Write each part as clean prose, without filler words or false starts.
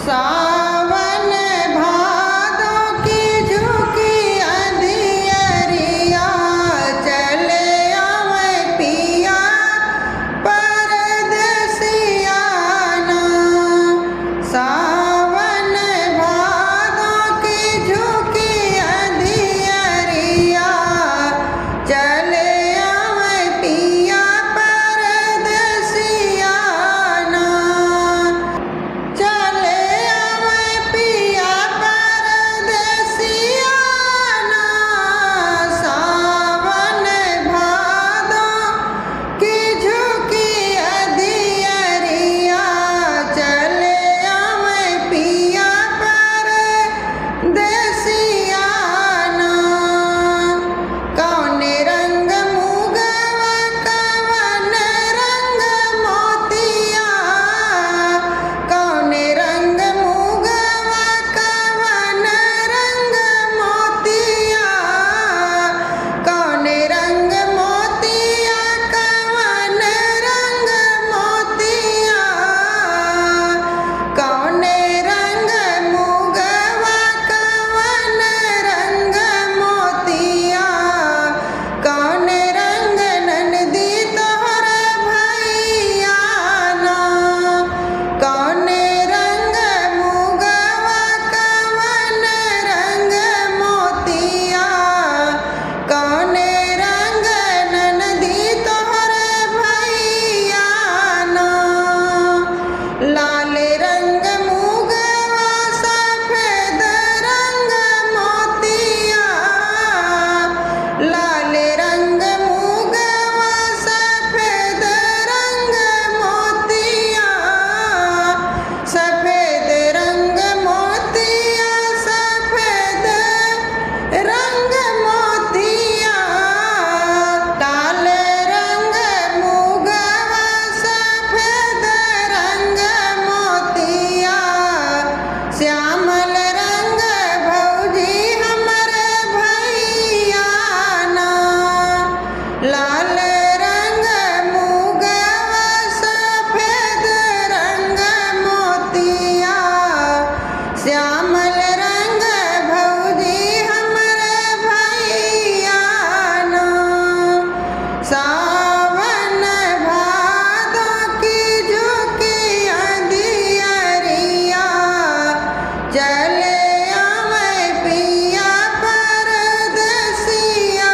सावन भादो की झुकी अंधियरिया चले आवे पिया परदेसिया ना। सावन भादो की झुकी अंधियरिया चले आवे पिया परदेसिया ना। चले आवे पिया परदेसिया ना। सावन भादो की झुकी अंधियरिया चले आवे पिया परदेसिया ना। कौन रंग मुगवा कवन रंग मोतिया। कौन रंग मुगवा कवन रंग मोतिया। कौन रंग मोतिया कवन रंग मोतिया। कौन रंग मुगवा कवन रंग मोतिया। कौन रंग ननदी तोहर भैया ना। कौन रंग मुगवा कवन रंग मोतिया। कौन रंग ननदी तोहर भैया ना। लाल रंग मुगवा सफेद रंग मोतिया। लाल रंग मुगवा सफेद रंग मोतिया। सफेद रंग मोतिया सफेद रंग मोतिया। लाल रंग मुगवा सफेद रंग मोतिया। श्यामल रंग भौजी हमरे भैया ना। लाल रंग मुगवा सफेद रंग मोतिया। श्यामल रंग भौजी हमरे भैया ना। सावन भादो की झुकी अंधियरिया चले आवे पिया परदेसिया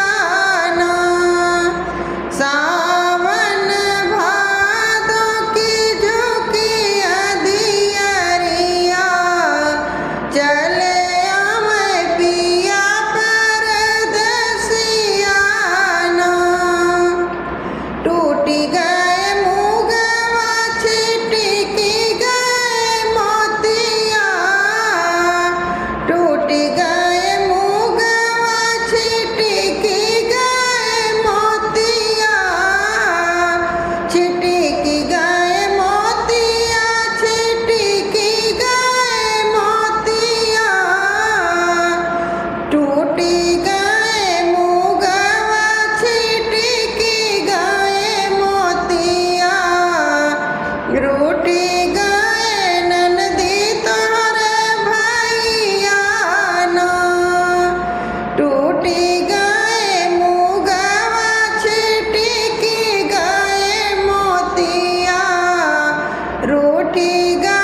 ना। सावन भादो की झुकी अंधियरिया चले आवे पिया परदेसिया ना। टूटी गए मुगवा छिटकी गए मोतिया। टूटी गए मुगवा छिटकी गए मोतिया। छिटकी गए मोतिया छिटकी गए मोतिया। टूटी गए मुगवा छिटकी गए मोतिया। रूठी गए ननदी तोहर भैया ना। टूटी गए मुगवा छिटकी गए मोतिया। रूठी गए